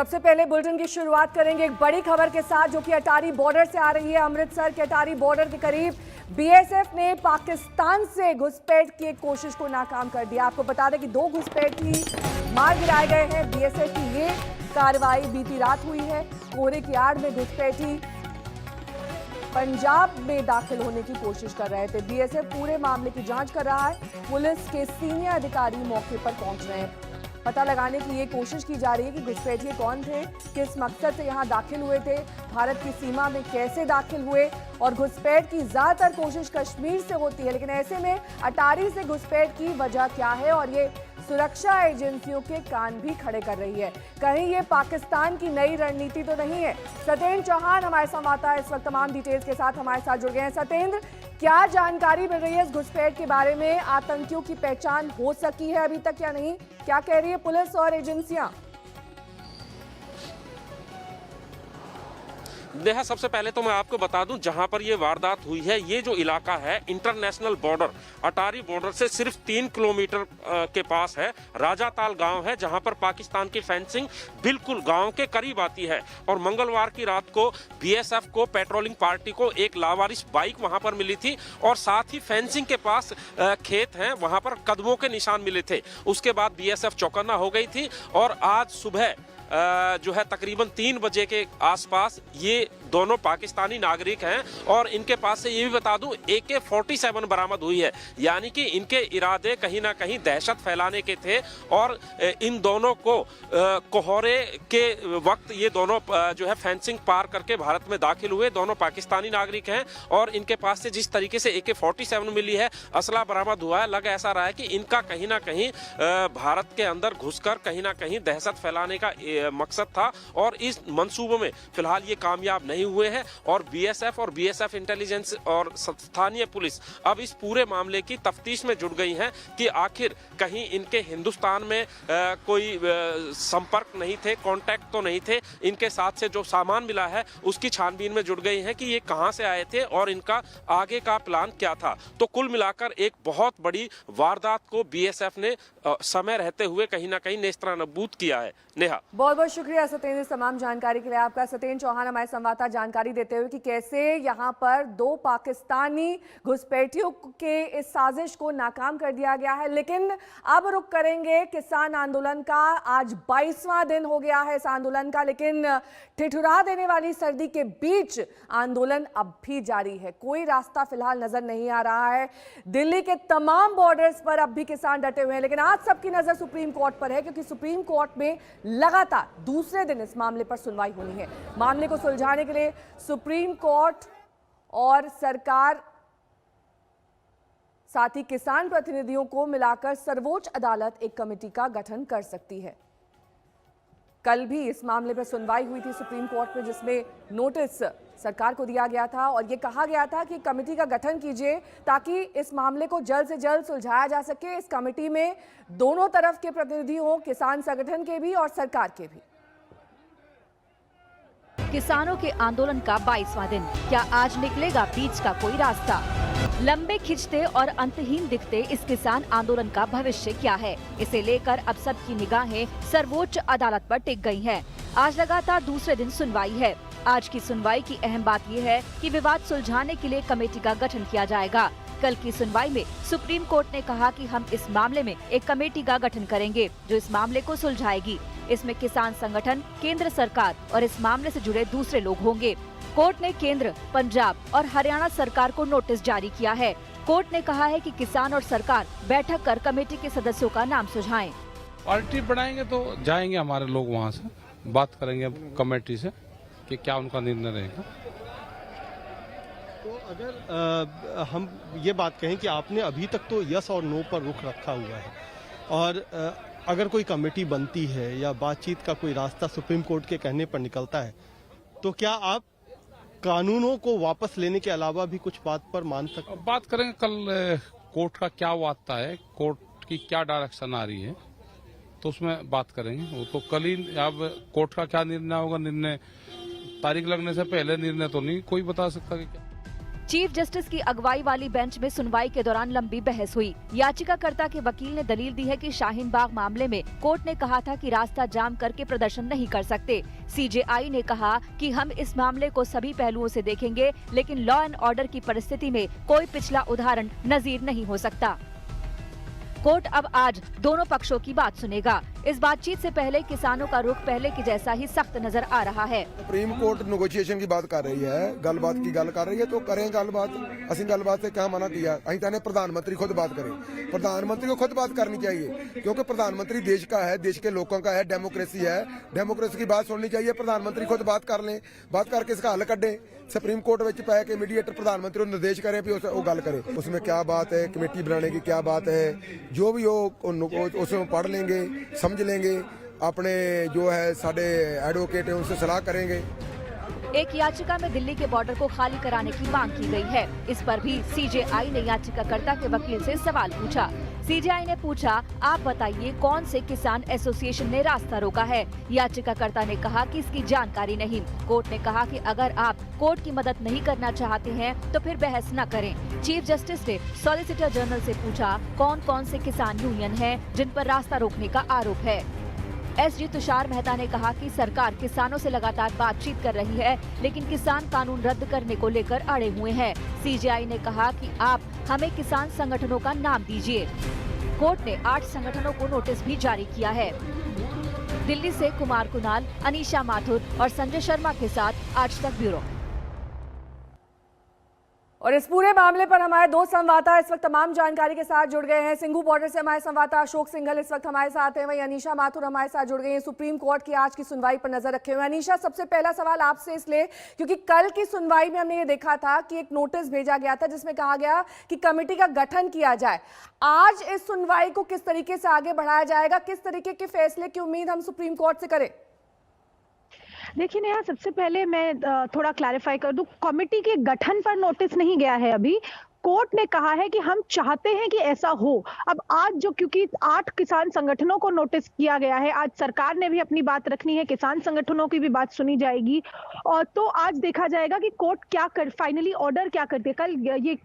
सबसे पहले बुलेटिन की शुरुआत करेंगे एक बड़ी खबर के साथ जो कि अटारी बॉर्डर से आ रही है। अमृतसर के अटारी बॉर्डर के करीब बीएसएफ ने पाकिस्तान से घुसपैठ की एक कोशिश को नाकाम कर दिया। आपको बता दें कि 2 घुसपैठी मार गिराए गए हैं। बीएसएफ की ये कार्रवाई बीती रात हुई है। कोहरे की आड़ में घुसपैठी पंजाब में दाखिल होने की कोशिश कर रहे थे। बीएसएफ पूरे मामले की जांच कर रहा है। पुलिस के सीनियर अधिकारी मौके पर पहुंच रहे हैं। पता लगाने की ये कोशिश की जा रही है कि घुसपैठिए कौन थे, किस मकसद से यहाँ दाखिल हुए थे, भारत की सीमा में कैसे दाखिल हुए। और घुसपैठ की ज्यादातर कोशिश कश्मीर से होती है, लेकिन ऐसे में अटारी से घुसपैठ की वजह क्या है और ये सुरक्षा एजेंसियों के कान भी खड़े कर रही है। कहीं ये पाकिस्तान की नई रणनीति तो नहीं है। सत्येंद्र चौहान हमारे संवाददाता इस वक्त तमाम डिटेल्स के साथ हमारे साथ जुड़ गए हैं। सत्येंद्र, क्या जानकारी मिल रही है इस घुसपैठ के बारे में? आतंकियों की पहचान हो सकी है अभी तक या नहीं? क्या कह रही है पुलिस और एजेंसियां? नेहा, सबसे पहले तो मैं आपको बता दूं, जहां पर ये वारदात हुई है, ये जो इलाका है इंटरनेशनल बॉर्डर, अटारी बॉर्डर से सिर्फ 3 किलोमीटर के पास है। राजाताल गांव है, जहां पर पाकिस्तान की फेंसिंग बिल्कुल गांव के करीब आती है। और मंगलवार की रात को बीएसएफ को, पेट्रोलिंग पार्टी को एक लावारिस बाइक वहां पर मिली थी और साथ ही फेंसिंग के पास खेत हैं, वहां पर कदमों के निशान मिले थे। उसके बाद बीएसएफ चौकन्ना हो गई थी और आज सुबह जो है तकरीबन 3 बजे के आसपास ये दोनों पाकिस्तानी नागरिक हैं और इनके पास से ये भी बता दूं AK-47 बरामद हुई है। यानी कि इनके इरादे कहीं ना कहीं दहशत फैलाने के थे और इन दोनों को कोहरे के वक्त ये दोनों जो है फेंसिंग पार करके भारत में दाखिल हुए। दोनों पाकिस्तानी नागरिक हैं और इनके पास से जिस तरीके से AK-47 मिली है, असला बरामद हुआ है, लग ऐसा रहा है कि इनका कहीं ना कहीं भारत के अंदर घुसकर कहीं ना कहीं दहशत फैलाने का मकसद था और इस मंसूबे में फिलहाल ये कामयाब नहीं हुए हैं। और बीएसएफ और बीएसएफ इंटेलिजेंस और स्थानीय पुलिस अब इस पूरे मामले की तफ्तीश में जुट गई हैं कि आखिर कहीं इनके हिंदुस्तान में कोई संपर्क नहीं थे, कांटेक्ट तो नहीं थे। इनके साथ से जो सामान मिला है उसकी छानबीन में जुट गई हैं कि ये कहां से आए थे और इनका आगे का प्लान क्या था। तो कुल मिलाकर एक बहुत बड़ी वारदात को बीएसएफ ने समय रहते हुए कहीं ना कहीं नेस्तनाबूद किया है। नेहा, बहुत बहुत शुक्रिया सत्येंद्र, तमाम जानकारी के लिए आपका। सत्येंद्र चौहान हमारे संवाददाता जानकारी देते हुए कि कैसे यहाँ पर 2 पाकिस्तानी घुसपैठियों के इस साजिश को नाकाम कर दिया गया है। लेकिन अब रुक करेंगे किसान आंदोलन का। आज 22वां दिन हो गया है इस आंदोलन का, लेकिन ठिठुरा देने वाली सर्दी के बीच आंदोलन अब भी जारी है। कोई रास्ता फिलहाल नजर नहीं आ रहा है। दिल्ली के तमाम बॉर्डर्स पर अब भी किसान डटे हुए हैं, लेकिन आज सबकी नजर सुप्रीम कोर्ट पर है, क्योंकि सुप्रीम कोर्ट में लगातार दूसरे दिन इस मामले पर सुनवाई होनी है। मामले को सुलझाने के लिए सुप्रीम कोर्ट और सरकार साथ ही किसान प्रतिनिधियों को मिलाकर सर्वोच्च अदालत एक कमेटी का गठन कर सकती है। कल भी इस मामले पर सुनवाई हुई थी सुप्रीम कोर्ट में, जिसमें नोटिस सरकार को दिया गया था और ये कहा गया था कि कमेटी का गठन कीजिए ताकि इस मामले को जल्द से जल्द सुलझाया जा सके। इस कमेटी में दोनों तरफ के प्रतिनिधि हों, किसान संगठन के भी और सरकार के भी। किसानों के आंदोलन का 22वां दिन, क्या आज निकलेगा बीच का कोई रास्ता? लंबे खिंचते और अंतहीन दिखते इस किसान आंदोलन का भविष्य क्या है? इसे लेकर अब सबकी निगाहें सर्वोच्च अदालत पर टिक गई हैं। आज लगातार दूसरे दिन सुनवाई है। आज की सुनवाई की अहम बात यह है कि विवाद सुलझाने के लिए कमेटी का गठन किया जाएगा। कल की सुनवाई में सुप्रीम कोर्ट ने कहा कि हम इस मामले में एक कमेटी का गठन करेंगे जो इस मामले को सुलझाएगी। इसमें किसान संगठन, केंद्र सरकार और इस मामले से जुड़े दूसरे लोग होंगे। कोर्ट ने केंद्र, पंजाब और हरियाणा सरकार को नोटिस जारी किया है। कोर्ट ने कहा है कि किसान और सरकार बैठक कर कमेटी के सदस्यों का नाम सुझाएं। पार्टी बनाएंगे तो जाएंगे हमारे लोग वहाँ से, बात करेंगे कमेटी से कि क्या उनका निर्णय रहेगा। तो अगर हम ये बात कहें कि आपने अभी तक तो यस और नो पर रुख रखा हुआ है और अगर कोई कमेटी बनती है या बातचीत का कोई रास्ता सुप्रीम कोर्ट के कहने पर निकलता है, तो क्या आप कानूनों को वापस लेने के अलावा भी कुछ बात पर मान सकते? बात करेंगे कल कोर्ट का क्या आता है, कोर्ट की क्या डायरेक्शन आ रही है, तो उसमें बात करेंगे। वो तो कल ही, अब कोर्ट का क्या निर्णय होगा, निर्णय तारीख लगने से पहले निर्णय तो नहीं कोई बता सकता कि क्या। चीफ जस्टिस की अगुवाई वाली बेंच में सुनवाई के दौरान लंबी बहस हुई। याचिकाकर्ता के वकील ने दलील दी है कि शाहीन बाग मामले में कोर्ट ने कहा था कि रास्ता जाम करके प्रदर्शन नहीं कर सकते। सीजेआई ने कहा कि हम इस मामले को सभी पहलुओं से देखेंगे, लेकिन लॉ एंड ऑर्डर की परिस्थिति में कोई पिछला उदाहरण नजीर नहीं हो सकता। कोर्ट अब आज दोनों पक्षों की बात सुनेगा। इस बातचीत से पहले किसानों का रुख पहले की जैसा ही सख्त नजर आ रहा है। सुप्रीम कोर्ट नेगोशिएशन की बात कर रही है, गलबात की गल कर रही है, तो करें गलबात। असं गलबात से क्या मना किया? अं चाहते प्रधानमंत्री खुद बात करें। प्रधानमंत्री को खुद बात करनी चाहिए, क्योंकि प्रधानमंत्री देश का है, देश के लोगों का है, डेमोक्रेसी है, डेमोक्रेसी की बात सुननी चाहिए। प्रधानमंत्री खुद बात कर लें, बात करके इसका हल कढ़े। सुप्रीम कोर्ट में पै के मीडिएटर प्रधानमंत्री को निर्देश करे भी वो गल करे, उसमें क्या बात है, कमेटी बनाने की क्या बात है, जो भी हो उसमें पढ़ लेंगे, समझ लेंगे, अपने जो है साडे एडवोकेट है उनसे सलाह करेंगे। एक याचिका में दिल्ली के बॉर्डर को खाली कराने की मांग की गई है। इस पर भी सीजेआई ने याचिकाकर्ता के वकील से सवाल पूछा। सीजेआई ने पूछा, आप बताइए कौन से किसान एसोसिएशन ने रास्ता रोका है? याचिकाकर्ता ने कहा कि इसकी जानकारी नहीं। कोर्ट ने कहा कि अगर आप कोर्ट की मदद नहीं करना चाहते हैं तो फिर बहस न करें। चीफ जस्टिस ने सॉलिसिटर जनरल से पूछा, कौन कौन से किसान यूनियन हैं जिन पर रास्ता रोकने का आरोप है? एसजी तुषार मेहता ने कहा कि सरकार किसानों से लगातार बातचीत कर रही है, लेकिन किसान कानून रद्द करने को लेकर अड़े हुए हैं। सीजेआई ने कहा कि आप हमें किसान संगठनों का नाम दीजिए। कोर्ट ने 8 संगठनों को नोटिस भी जारी किया है। दिल्ली से कुमार कुणाल, अनीशा माथुर और संजय शर्मा के साथ आज तक ब्यूरो। और इस पूरे मामले पर हमारे 2 संवाददाता इस वक्त तमाम जानकारी के साथ जुड़ गए हैं। सिंघू बॉर्डर से हमारे संवाददाता अशोक सिंघल इस वक्त हमारे साथ हैं, वहीं अनीशा माथुर हमारे साथ जुड़ गई हैं। सुप्रीम कोर्ट की आज की सुनवाई पर नजर रखे हुए। अनीशा, सबसे पहला सवाल आपसे इसलिए क्योंकि कल की सुनवाई में हमने ये देखा था कि एक नोटिस भेजा गया था जिसमें कहा गया कि कमेटी का गठन किया जाए। आज इस सुनवाई को किस तरीके से आगे बढ़ाया जाएगा, किस तरीके के फैसले की उम्मीद हम सुप्रीम कोर्ट से करें? देखिए नेहा, सबसे पहले मैं थोड़ा क्लैरिफाई कर दूं, कमेटी के गठन पर नोटिस नहीं गया है अभी। कोर्ट ने कहा है कि हम चाहते हैं कि ऐसा हो। अब आज जो, क्योंकि 8 किसान संगठनों को नोटिस किया गया है, आज सरकार ने भी अपनी बात रखनी है, किसान संगठनों की भी बात सुनी जाएगी, और तो आज देखा जाएगा कि कोर्ट क्या फाइनली ऑर्डर क्या करती है। कल ये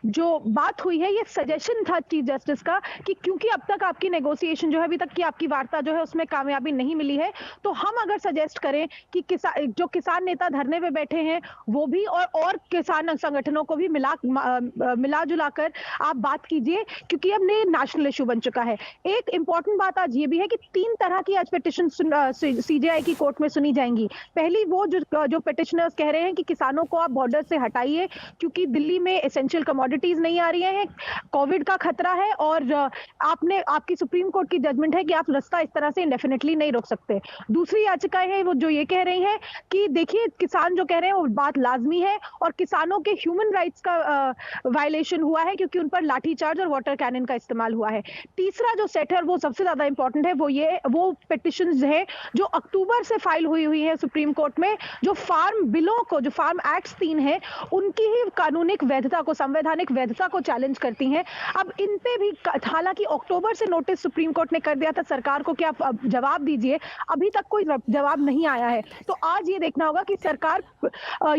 जो बात हुई है, ये सजेशन था चीफ जस्टिस का कि क्योंकि अब तक आपकी नेगोशिएशन जो है, अभी तक की आपकी वार्ता जो है उसमें कामयाबी नहीं मिली है, तो हम अगर सजेस्ट करें कि जो किसान नेता धरने पे बैठे हैं वो भी और किसान संगठनों को भी मिला जुलाकर आप बात कीजिए, क्योंकि अब ये नेशनल इशू बन चुका है। एक इंपॉर्टेंट बात आज ये भी है कि 3 तरह की आज पिटिशन सीजेआई की कोर्ट में सुनी जाएंगी। पहली वो जो पिटिशनर्स कह रहे हैं कि किसानों को आप बॉर्डर से हटाइए क्योंकि दिल्ली में एसेंशियल कमोडिटीज नहीं आ रही हैं, कोविड का खतरा है, और आपकी सुप्रीम कोर्ट की जजमेंट है कि आप रास्ता इस तरह से इंडेफिनेटली नहीं रोक सकते। दूसरी याचिकाएं हैं वो जो ये कह रही हैं कि देखिए, किसान जो कह रहे हैं वो बात लाजमी है और किसानों के ह्यूमन राइट्स का वायलेशन हुआ है क्योंकि उन पर लाठीचार्ज और वाटर कैनन का इस्तेमाल हुआ है। तीसरा जो सेट है वो सबसे ज्यादा इंपॉर्टेंट है, वो पिटिशंस है जो अक्टूबर से फाइल हुई है सुप्रीम कोर्ट में, जो फार्म बिलों को, जो फार्म एक्ट्स 3 हैं, उनकी ही कानूनिक वैधता को, संवैधानिक वैधता को चैलेंज करती हैं। अब इन पे भी, हालांकि अक्टूबर से नोटिस सुप्रीम कोर्ट ने कर दिया था सरकार को कि आप जवाब दीजिए, अभी तक कोई जवाब नहीं आया है। तो आज ये देखना होगा कि सरकार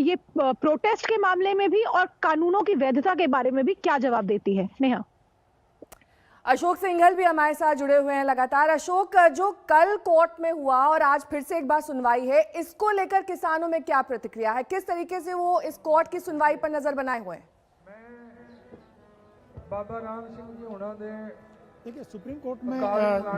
ये प्रोटेस्ट के मामले में भी और कानूनों की वैधता के बारे में भी क्या जवाब देती है। नेहा, अशोक सिंघल भी हमारे साथ जुड़े हुए हैं लगातार। अशोक, जो कल कोर्ट में हुआ और आज फिर से एक बार सुनवाई है, इसको लेकर किसानों में क्या प्रतिक्रिया है? किस तरीके से वो इस कोर्ट की सुनवाई पर नजर बनाए हुए हैं? बाबा राम सिंह जी होना दे, देखिए, सुप्रीम कोर्ट में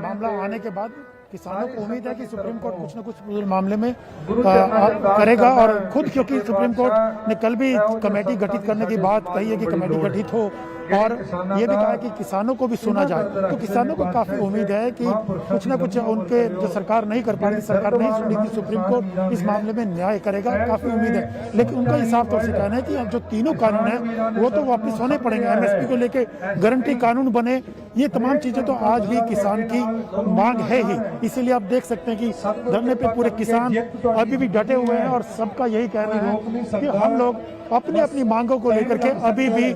मामला आने के बाद किसानों को उम्मीद है कि सुप्रीम कोर्ट कुछ न कुछ मामले में करेगा, और खुद क्योंकि सुप्रीम कोर्ट ने कल भी कमेटी गठित करने की बात कही है कि कमेटी गठित हो, और ये भी कहा है कि किसानों को भी सुना जाए, तो किसानों को काफी उम्मीद है कि कुछ न कुछ उनके जो सरकार नहीं कर पा रही, सरकार नहीं सुनी थी, सुप्रीम कोर्ट इस मामले में न्याय करेगा, काफी उम्मीद है। लेकिन उनका हिसाब तौर से कहना है कि अब जो तीनों कानून है वो तो वापस होने पड़ेंगे, एमएसपी को लेके गारंटी कानून बने, ये तमाम चीजें तो आज भी किसान की मांग है ही। इसीलिए आप देख सकते हैं कि धरने पे पूरे किसान अभी भी डटे हुए हैं और सबका यही कहना है कि हम लोग अपनी अपनी मांगों को लेकर के अभी भी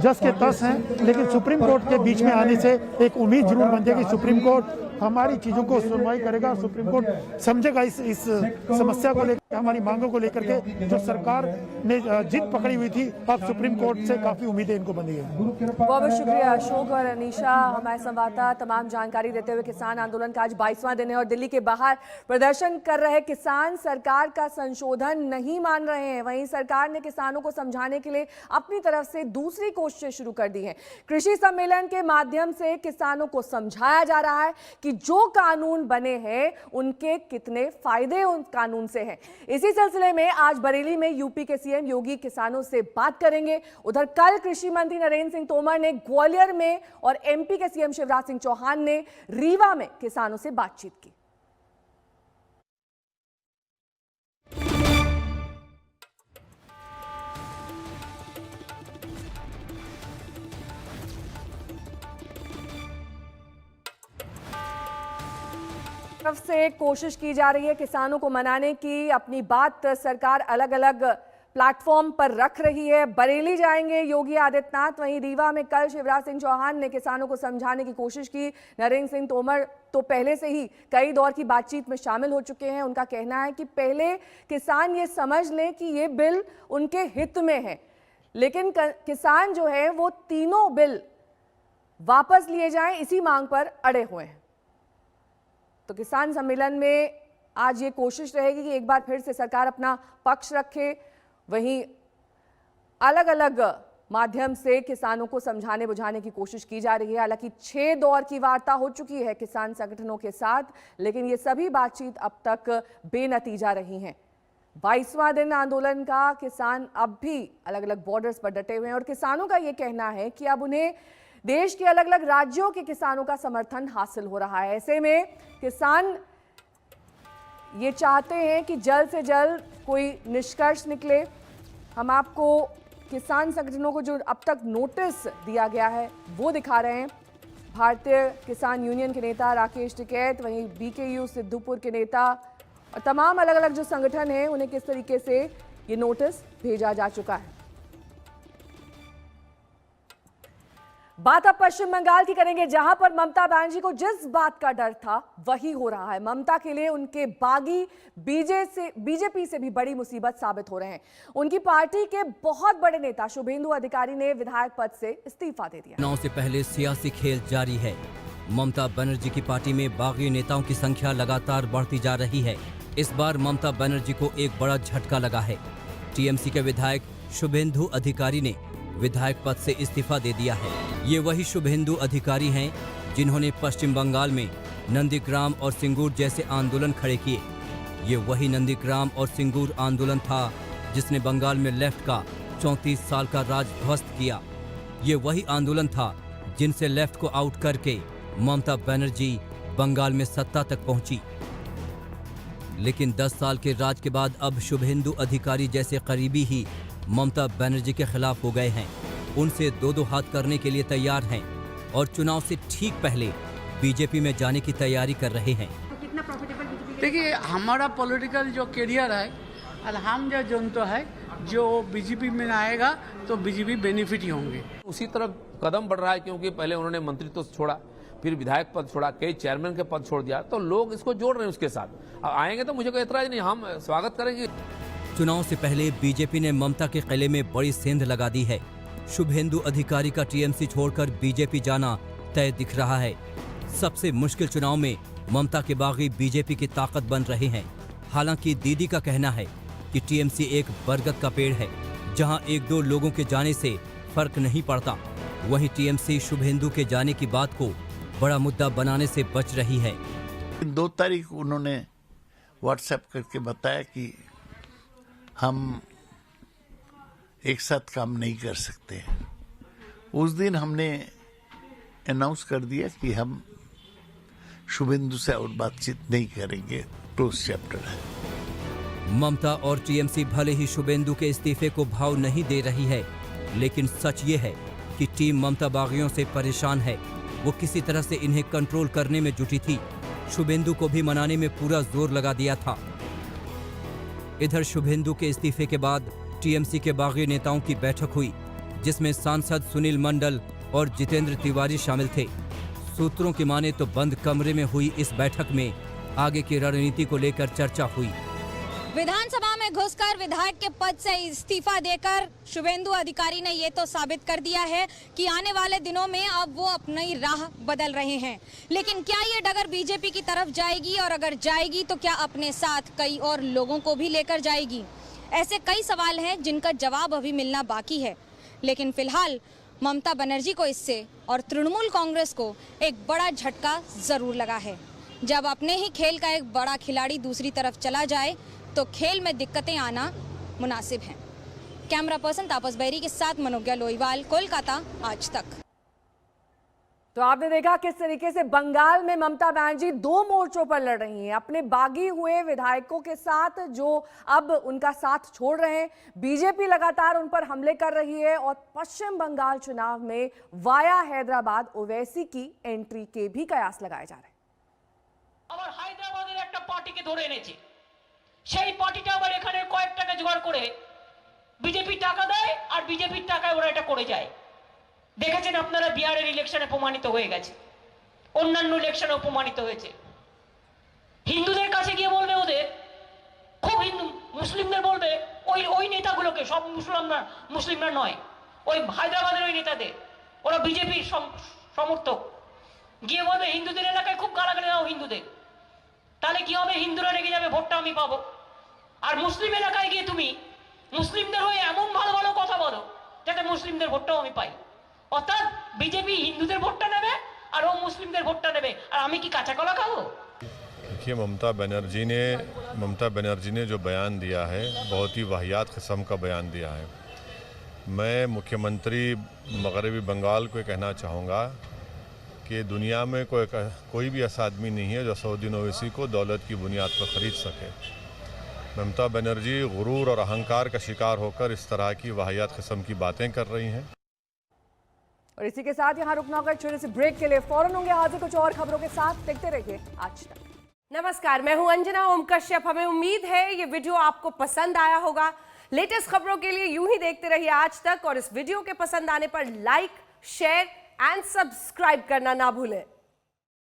जस के तस हैं, लेकिन सुप्रीम कोर्ट के बीच में आने से एक उम्मीद जरूर बनती है कि सुप्रीम कोर्ट हमारी चीजों को सुनवाई करेगा। सुप्रीम कोर्ट समझेगा इस समस्या को लेकर, हमारी मांगों को लेकर के जो सरकार ने जिद पकड़ी हुई थी। अब सुप्रीम कोर्ट से काफी उम्मीदें इनको बंधी है। बहुत शुक्रिया अशोक और अनीशा, हमारे संवाददाता तमाम जानकारी देते हुए। किसान आंदोलन का आज 22वां दिन है और दिल्ली के बाहर प्रदर्शन कर रहे किसान सरकार का संशोधन नहीं मान रहे हैं। वहीं सरकार ने किसानों को समझाने के लिए अपनी तरफ से दूसरी कोशिशें शुरू कर दी हैं। कृषि सम्मेलन के माध्यम से किसानों को समझाया जा रहा है कि जो कानून बने हैं उनके कितने फायदे उन कानून से हैं। इसी सिलसिले में आज बरेली में यूपी के सीएम योगी किसानों से बात करेंगे। उधर कल कृषि मंत्री नरेंद्र सिंह तोमर ने ग्वालियर में और एमपी के सीएम शिवराज सिंह चौहान ने रीवा में किसानों से बातचीत की। तरफ से कोशिश की जा रही है किसानों को मनाने की। अपनी बात सरकार अलग अलग प्लेटफॉर्म पर रख रही है। बरेली जाएंगे योगी आदित्यनाथ, वहीं रीवा में कल शिवराज सिंह चौहान ने किसानों को समझाने की कोशिश की। नरेंद्र सिंह तोमर तो पहले से ही कई दौर की बातचीत में शामिल हो चुके हैं। उनका कहना है कि पहले किसान ये समझ लें कि ये बिल उनके हित में है, लेकिन किसान जो है वो तीनों बिल वापस लिए जाएं, इसी मांग पर अड़े हुए हैं। तो किसान सम्मेलन में आज ये कोशिश रहेगी कि एक बार फिर से सरकार अपना पक्ष रखे। वहीं अलग अलग माध्यम से किसानों को समझाने बुझाने की कोशिश की जा रही है। हालांकि 6 दौर की वार्ता हो चुकी है किसान संगठनों के साथ, लेकिन ये सभी बातचीत अब तक बेनतीजा रही हैं। 22वां दिन आंदोलन का किसान अब भी अलग अलग बॉर्डर्स पर डटे हुए हैं और किसानों का ये कहना है कि अब उन्हें देश के अलग अलग राज्यों के किसानों का समर्थन हासिल हो रहा है। ऐसे में किसान ये चाहते हैं कि जल्द से जल्द कोई निष्कर्ष निकले। हम आपको किसान संगठनों को जो अब तक नोटिस दिया गया है वो दिखा रहे हैं। भारतीय किसान यूनियन के नेता राकेश टिकैत, वहीं बीकेयू सिद्धूपुर के नेता और तमाम अलग अलग जो संगठन हैं उन्हें किस तरीके से ये नोटिस भेजा जा चुका है। बात अब पश्चिम बंगाल की करेंगे, जहां पर ममता बनर्जी को जिस बात का डर था वही हो रहा है। ममता के लिए उनके बागी बीजेपी से भी बड़ी मुसीबत साबित हो रहे हैं। उनकी पार्टी के बहुत बड़े नेता शुभेंदु अधिकारी ने विधायक पद से इस्तीफा दे दिया। चुनाव से पहले सियासी खेल जारी है। ममता बनर्जी की पार्टी में बागी नेताओं की संख्या लगातार बढ़ती जा रही है। इस बार ममता बनर्जी को एक बड़ा झटका लगा है। टीएमसी के विधायक शुभेंदु अधिकारी ने विधायक पद से इस्तीफा दे दिया है। ये वही शुभेंदु अधिकारी हैं जिन्होंने पश्चिम बंगाल में नंदीग्राम और सिंगूर जैसे आंदोलन खड़े किए। ये वही नंदीग्राम और सिंगूर आंदोलन था जिसने बंगाल में लेफ्ट का 34 साल का राज ध्वस्त किया। ये वही आंदोलन था जिनसे लेफ्ट को आउट करके ममता बनर्जी बंगाल में सत्ता तक पहुंची। लेकिन 10 साल के राज के बाद अब शुभेंदु अधिकारी जैसे करीबी ही ममता बनर्जी के खिलाफ हो गए हैं। उनसे दो हाथ करने के लिए तैयार हैं और चुनाव से ठीक पहले बीजेपी में जाने की तैयारी कर रहे हैं। देखिए, हमारा पॉलिटिकल जो करियर है अल्हम्दुलिल्लाह है, जो बीजेपी में आएगा तो बीजेपी बेनिफिट ही होंगे। उसी तरफ कदम बढ़ रहा है, क्योंकि पहले उन्होंने मंत्रित्व छोड़ा, फिर विधायक पद छोड़ा, कई चेयरमैन के पद छोड़ दिया, तो लोग इसको जोड़ रहे हैं उसके साथ। अब आएंगे तो मुझे कोई एतराज नहीं, हम स्वागत करेंगे। चुनाव से पहले बीजेपी ने ममता के किले में बड़ी सेंध लगा दी है। शुभेंदु अधिकारी का टीएमसी छोड़कर बीजेपी जाना तय दिख रहा है। सबसे मुश्किल चुनाव में ममता के बागी बीजेपी की ताकत बन रहे हैं। हालांकि दीदी का कहना है कि टीएमसी एक बरगद का पेड़ है, जहां 1-2 लोगों के जाने से फर्क नहीं पड़ता। वहीं टीएमसी शुभेंदु के जाने की बात को बड़ा मुद्दा बनाने से बच रही है। 2 तारीख उन्होंने व्हाट्सएप करके बताया कि हम एक साथ काम नहीं कर सकते। उस दिन हमने अनाउंस कर दिया कि हम शुभेंदु से और बातचीत नहीं करेंगे, क्लोज चैप्टर है। ममता और टीएमसी भले ही शुभेंदु के इस्तीफे को भाव नहीं दे रही है, लेकिन सच ये है कि टीम ममता बागियों से परेशान है। वो किसी तरह से इन्हें कंट्रोल करने में जुटी थी। शुभेंदु को भी मनाने में पूरा जोर लगा दिया था। इधर शुभेंदु के इस्तीफे के बाद टीएमसी के बागी नेताओं की बैठक हुई, जिसमें सांसद सुनील मंडल और जितेंद्र तिवारी शामिल थे। सूत्रों की माने तो बंद कमरे में हुई इस बैठक में आगे की रणनीति को लेकर चर्चा हुई। विधानसभा में घुसकर विधायक के पद से इस्तीफा देकर शुभेंदु अधिकारी ने ये तो साबित कर दिया है कि आने वाले दिनों में अब वो अपनी राह बदल रहे हैं। लेकिन क्या ये डगर बीजेपी की तरफ जाएगी, और अगर जाएगी तो क्या अपने साथ कई और लोगों को भी लेकर जाएगी? ऐसे कई सवाल हैं जिनका जवाब अभी मिलना बाकी है। लेकिन फिलहाल ममता बनर्जी को इससे और तृणमूल कांग्रेस को एक बड़ा झटका जरूर लगा है। जब अपने ही खेल का एक बड़ा खिलाड़ी दूसरी तरफ चला जाए तो खेल में दिक्कतें आना मुनासिब है। कैमरा पर्सन तापस बैरी के साथ मनोज्ञा लोईवाल, कोलकाता, आज तक। तो आपने देखा किस तरीके से बंगाल में ममता बनर्जी दो मोर्चों पर लड़ रही हैं, अपने बागी हुए विधायकों के साथ जो अब उनका साथ छोड़ रहे हैं। बीजेपी लगातार उन पर हमले कर रही है और पश्चिम बंगाल चुनाव में वाया हैदराबाद ओवैसी की एंट्री के भी कयास लगाए जा रहे हैं। আবার হায়দ্রাবাদের একটা পার্টিকে ধরে এনেছে, সেই পার্টিটা আবার এখানে কয়েক টাকা জোগাড় করে বিজেপি টাকা দেয় আর বিজেপির টাকায় ওরা এটা করে যায়। দেখেছেন আপনারা বিহারের ইলেকশনে প্রমাণিত হয়ে গেছে, অন্যান্য ইলেকশনে প্রমাণিত হয়েছে। হিন্দুদের কাছে গিয়ে বলবে ওদের খুব হিন্দু, মুসলিমদের বলবে ওই নেতাগুলোকে, সব মুসলিমরা নয়, ওই হায়দ্রাবাদের ওই নেতাদের, ওরা বিজেপির সমর্থক, গিয়ে বলবে হিন্দুদের এলাকায় খুব গালাগালি দাও হিন্দুদের, তাহলে কি হবে? হিন্দুরা রেগে যাবে, ভোটটা আমি পাবো। আর মুসলিম এলাকায় গিয়ে তুমি মুসলিমদের হয়ে এমন ভালো ভালো কথা বলো যাতে মুসলিমদের ভোটটাও আমি পাই। অর্থাৎ বিজেপি হিন্দুদের ভোটটা নেবে আর ও মুসলিমদের ভোটটা নেবে, আর আমি কি কাঁচা কলা খাবো? देखिए, ममता बनर्जी ने जो बयान दिया है बहुत ही वाहियात किस्म का बयान दिया है। मैं मुख्यमंत्री मगरबी बंगाल को कहना चाहूँगा कि दुनिया में कोई भी ऐसा आदमी नहीं है जो असदुद्दीन ओवैसी को दौलत की बुनियाद पर ख़रीद सके। ममता बनर्जी गुरूर और अहंकार का शिकार होकर इस तरह की वाहियात किस्म की बातें कर रही हैं। और इसी के साथ यहाँ रुकना होगा छोटे से ब्रेक के लिए। फौरन होंगे हाजिर कुछ और खबरों के साथ, देखते रहिए आज तक। नमस्कार, मैं हूं अंजना ओम कश्यप। हमें उम्मीद है ये वीडियो आपको पसंद आया होगा। लेटेस्ट खबरों के लिए यूं ही देखते रहिए आज तक, और इस वीडियो के पसंद आने पर लाइक, शेयर एंड सब्सक्राइब करना ना भूलें।